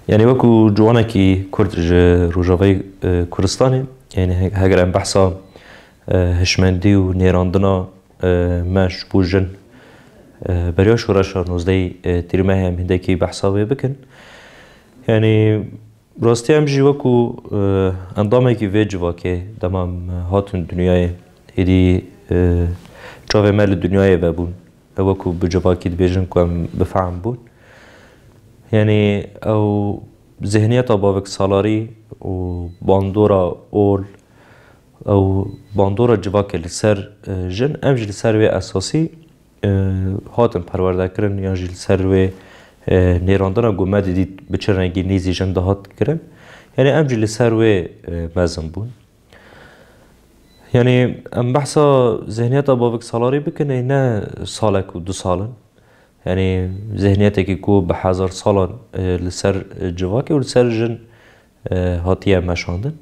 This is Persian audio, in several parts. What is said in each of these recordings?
يعني وكو جوانكي كرد روجاوي كردستاني يعني هاگر ام بحثا هشمندی و نیراندنا ماش بوجن بریا شورشا نوزدی تیرمه هم هندکی بحثا بکن يعني راستی هم جی وکو اندامه کی وی جوا که دمام هاتون دنیای ایدی چاوه مال دنیای و بون وکو بجوا کی دبیجن کم بفهم بون يعني او ذهنیت باوک سالاری و باندورا اول او باندورا جوا که لسر جن امج لسر وی اساسی هاتن پرورده کرن یا جی لسر وی نیراندنا گومد دید بچه رنگی نیزی جن دهات کرن يعني امج لسر وی مزن بون يعني ام بحثا ذهنیت باوک سالاری بکنه نه سالک و 2 سالن يعني ذهنيتك يكو بحذر صالة لسر جواكي ولسر جن هاتيه مشاندن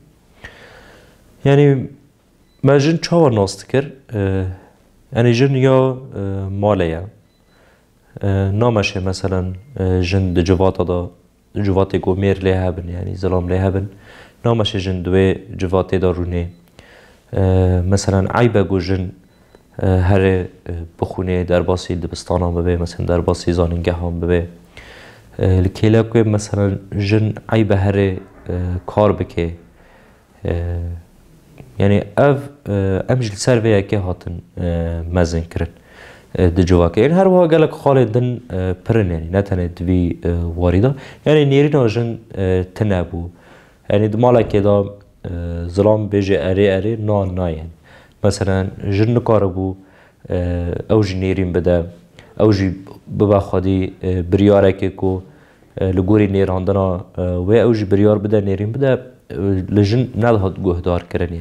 يعني ما جن چاور ناستكر يعني جن يا ماليا نامشه مثلا جن د جواتا دا جواتي كو مير ليها بن يعني ظلام ليها بن نامشه جن دوي جواتي دا روني مثلا عيبه جو جن هر بخونه در باسی دبستان هم ببه مثلا در باسی زانینگه هم ببه لکیلا که مثلا جن عیب هر کار بکه يعني امجل سر ويا كي هاتن مزن كرن د جواك يعني هر وا قالك خالد دن برن يعني نتنه دوي وارده يعني نيرينا جن تنابو يعني دمالا كده ظلام بيجي اري نا يعني مثلا جن كاربو او جنيرين بدا او جي ببا خدي بريارك كو لغوري نيراندنا و او جي بريار بدا نيرين بدا لجن نالهات جهدار كرن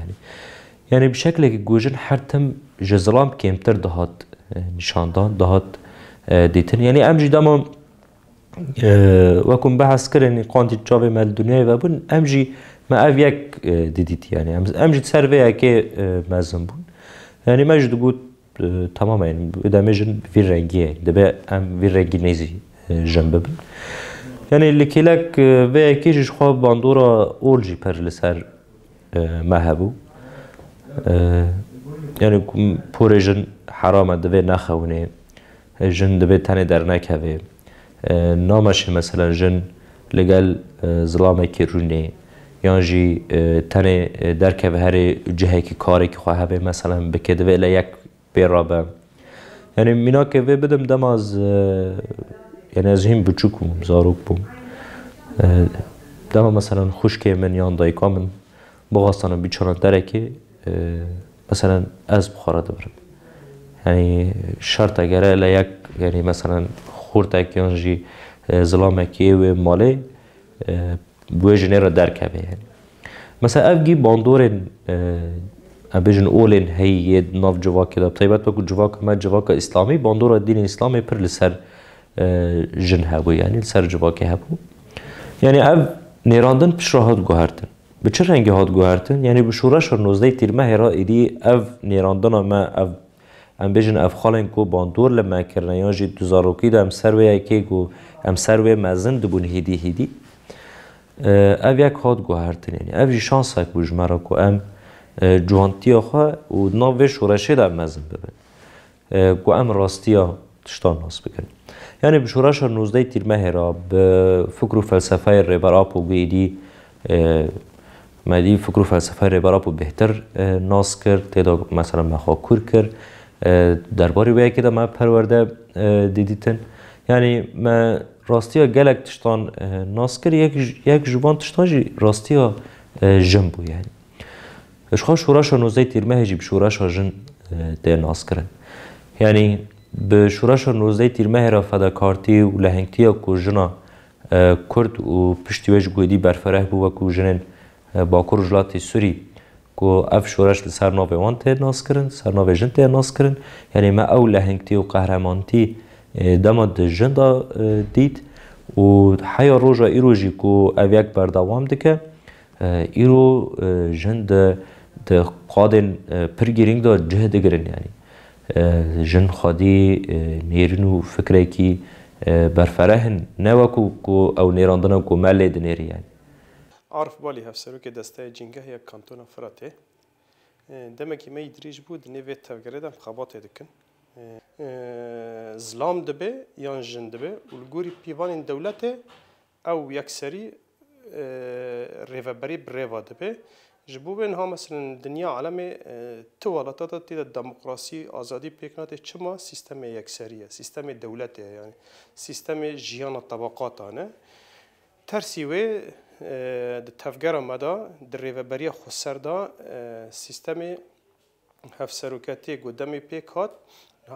يعني بشكل جوجن حرتم جزلام كيمتر دهات نشاندان دهات ديتن يعني امجي داما وكم بحث كرن قانتي تشابه مال الدنيا وبن امجي ما افيك ديديت يعني امجد سرفيا كي مازن بون يعني ماجد قلت تماما يعني اذا مجن في رنجي دبا ام في رنجي نيزي جنب بن يعني اللي كيلك في كيش خواب باندورا اولجي بر لسر مهبو يعني بورجن حرام دبا نخونه جن دبا تاني در نكهوه نامش مثلا جن لقال ظلامه كيروني يعني جي تاني دركه هر جهه کی کاری که خواه مثلا بکده و الی یک بیرابه يعني مینا که و بدم دم از يعني از هم بچوکم زاروک بوم دم مثلا خوش که من یان دایکا من بغاستانم بیچاران درکه مثلا از بخاره دبرم يعني شرط اگر الی یک يعني مثلا خورتک یان جی ظلامکی و ماله بوجنه را درکه يعني مثلا افجي باندورن ابيجن اولن هي ناف جواك كده طيبات بكو جواك ما جواك اسلامي باندور الدين الاسلامي بر لسر جن هبو يعني لسر جواك هبو يعني اف نيراندن بشراهات گوهرتن بچه رنگی هات گوهرتن يعني بشورش 19 تیرمه هرا ایدی اف نيراندن ما اف ام بيجن اف خالن کو باندور لما کرنه یا جی دوزاروکی دا ام سروی که کو ام سروی مزن دبون هیدی اف یک هات گوهرتن يعني اف جي شانس هک بوش مرا کو ام جوانتیا خواه و ناوه شورشه در مزن ببن کو ام راستیا تشتان ناس بکن يعني بشورش 19 تیرمه هرا بفکر و فلسفه ریبراپو بیدی مدی فکر و فلسفه ریبراپو بهتر ناس کرد تیدا مثلا مخاکور کرد درباری وی که دا ما پرورده دیدیتن يعني ما راستیا گلک تشتان ناس کرد یک جوان تشتان جی راستیا جنبو يعني اشخاص شورش 19 تیرمه هجی بشورش جن ده ناس کرن يعني بشورش 19 تیرمه هرا فداکارتی و لهنگتیا کو جنا کرد و پشتیوش گودی برفره بو و کو جنن باکور جلاتی سوری کو اف شورش لسر ناوه وان ته ناس کرن سر ناوه جن ته ناس کرن يعني ما او لهنگتی و قهرمانتی دماد جن دا دید و حیا روژا ایرو جی کو اویک بردوام دکه ایرو جن ده قادن پرگیرینگ دا جه دگرن يعني جن خادي نيرنو فكره كي برفره نوکو کو او نیراندن کو ملی دنیری یعنی عارف بالي هفسرو که دسته جنگه یک کانتون فراته دمکی می دریج بود نویت تفگره دم خبات دکن زلام دبه یان جن دبه ولگوری پیوان دولته او یکسری ریوبری بریوا دبه جبوبن ها مثلا دنیا عالم توالاتات تیدا دموکراسی آزادی پیکنات چما سیستم یکسریه سیستم دولته یعنی سیستم جیان طبقات آنه ترسیوه د تفگر مدا در ریوبری خسر دا سیستم هفسروکتی گودمی پیکات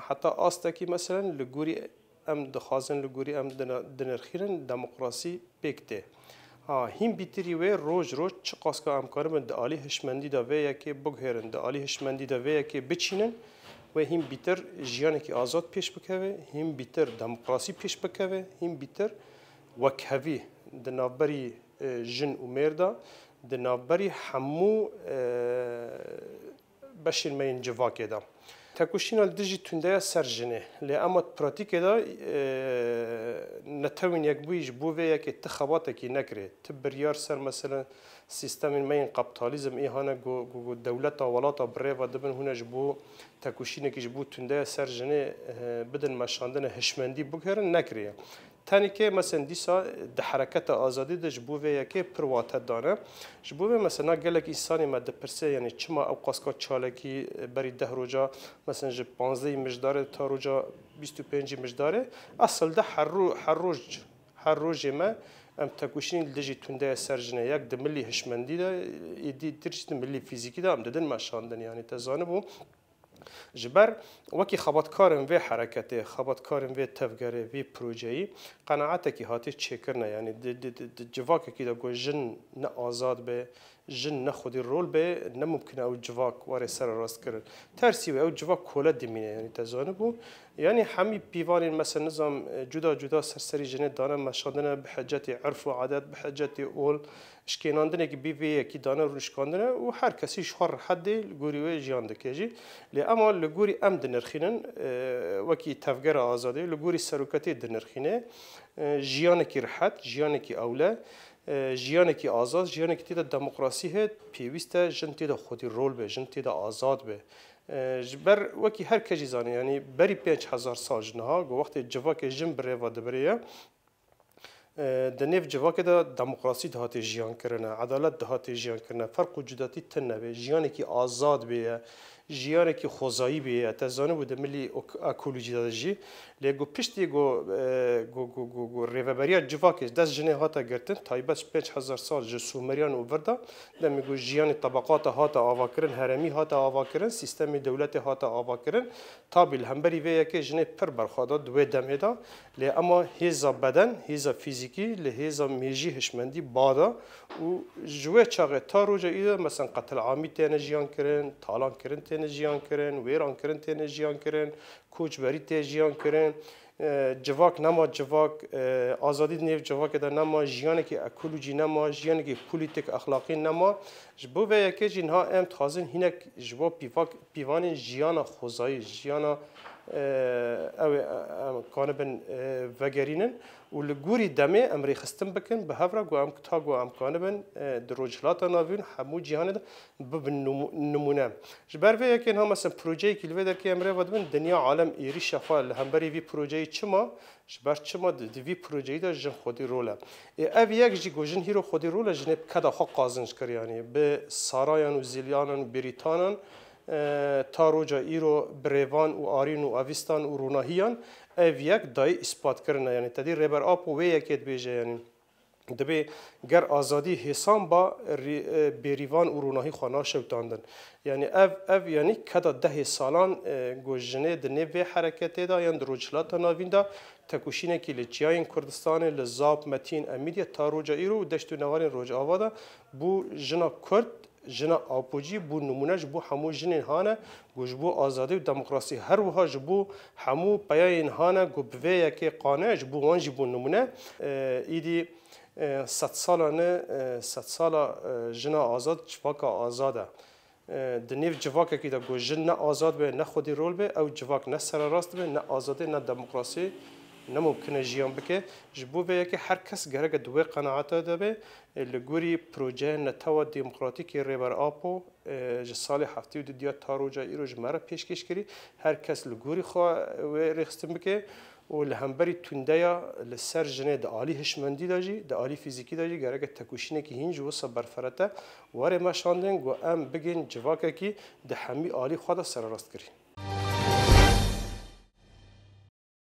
حتی آستکی مثلا لگوری ام دخازن لگوری ام دنرخیرن دموکراسی پیکته هیم بیتری و روز چه قاسکا امکار من دالی هشمندی دا و یکی بگهرن دالی هشمندی دا و یکی بچینن و هیم بیتر جیانی که آزاد پیش بکوه هیم بیتر دموکراسی پیش بکوه هیم بیتر وکهوی دنابری جن و مردا دنابری همو بشین مین جواکه دا تکوشینال دژی تونده سر جنه لی اما پراتیک دا نتوین یک بویش بوه یک اتخابات کی نکره تبریار سر مثلا سیستم مین قبطالیزم ایهانه گو دولت ولاتا بره و دبن هونه جبو تکوشینه کی جبو تونده سر جنه بدن مشاندن هشمندی بگهرن نکره تانی که مثلا دیسا د حرکت آزادی د جبوه یکی پروات دانه جبوه مثلا گلک انسانی مد پرسه یعنی چما او قاسکا چالکی بری 10 روزا مثلا ج 15 مجدار تا روزا 25 مجدار اصل ده هر روز ما ام تکوشین لجی تونده سرجنه یک د ملی هشمندی ده ایدی درجت ملی فیزیکی ده ام ددن ماشاندن یعنی تزانبو جبر وکی خباتکارم و حرکته خباتکارم و تفگره و پروژه‌ای قناعته کی هاتی چکرنه یعنی جواک کی دا گو جن نه آزاد به جن نه خودی رول به نه ممکن او جواک واره سر راست کرد ترسی و او جواک کوله دمینه یعنی تزانبو یعنی همی پیوان مثلا نظام جدا سرسری جنه دانه مشادنه به حجت عرف و عادت به حجت اول اشکیناندنه که بیوی کی دانه روشکاندنه و هر کسی شهر حد گوریوی جیان دکیجی لی اما لگوری ام دنرخینن وکی تفگر آزاده لگوری سروکتی دنرخینه جیان کی راحت جیان کی اوله جیان کی آزاد جیان کی تیدا دموکراسی هست پیوسته جن تیدا خودی رول به جن تیدا آزاد به جبر وکی هر کجی زانی یعنی بری 5000 سال جنها گو وقت جواک جن بره و دبریه دنیف جواک دا دموکراسی دهاتی جیان کرنه عدالت دهاتی جیان کرنه فرق و جداتی تنه به جیانی که آزاد بیه جیانی که خوزایی بیه تزانه بوده ملی اکولوژی داده جی لیگو پشتی گو ریوبریا جواک دست جنه هاتا گرتن تایبت 5000 سال جو سومریان و وردا دمی گو جیانی طبقات هاتا آوا کرن هرمی هاتا آوا کرن سیستم دولت هاتا آوا کرن تا بالهمبری ویه که جنه پر برخواده دوی دمه دا لی اما هیزا بدن هیزا فیزیکی لهیزا میجی هشمندی بادا و جوه چاقه تا روزا ایده مثلا قتل عامی تینه جیان کرن تالان کرن تینه جیان کرن ویران کرن تینه جیان کرن کوچبری تینه جیان کرن جواک نما جواک آزادی نیو جواک در نما جیانی که اکولوژی نما جیانی که پولیتیک اخلاقی نما جبو و یکی جنها ام تازن هینک جوا پیوان جیانا خوزایی جیانا او کانبن وگرینن و لگوری دمه امری خستم بکن به هفره گو ام کتا گو ام کانبن دروجلات ناوین همو جهان بب نمونه جبر وی یکی هم مثلا پروژه کی لوی در کی امری ودبن دنیا عالم ایری شفا همبری وی پروژه چما جبر چما دی پروژه دا جن خودی روله او یک جی گوجن هیرو خودی روله جنب کدا خو قازنج کر یعنی به سارایان و زیلیانان و بریتانان تا روجا ایرو بریوان و آرین و آویستان و روناهیان او یک دای اثبات کرنه یعنی تدیر ریبر آپ و یکیت بیجه یعنی دبی گر آزادی حسام با بریوان و روناهی خانه شوتاندن یعنی او یعنی کدا 10 سالان گوجنه دنه و حرکتی دا یعنی دروجلات ناوین دا تکوشینه که لچیاین کردستان لزاب متین امیدیه تا روجا ایرو دشت و نوارین روج آوادا بو جنا کرد جنا آپوجی بو نمونهش بو همو جنین هانه گوش بو آزادی و دموکراسی هر وها جبو همو پیاین هانه گو بویه که قانه جبو وانجی بو نمونه ایدی 100 ساله جنا آزاد جواک آزاده دنیو جواک که دا گو جن نه آزاد به نه خودی رول به او جواک نه سر راست به نه آزادی نه دموکراسی نممکنه جیان بکه جبو به که هر کس گرگ دوی قناعت دبه لگوری پروژه نتوا دموکراتیکی ریبر آپو جسال هفته و دیا تاروجا ایروج مرا پیشکش کری هر کس لگوری خواه رخستم بکه و لهمبری تندیا لسر جنه د عالی هشمندی داجی د عالی فیزیکی داجی گرگ تکوشینه کی هینج و صبر فرته واره ما شاندن گو ام بگین جواکه کی د همی عالی خدا سر راست کری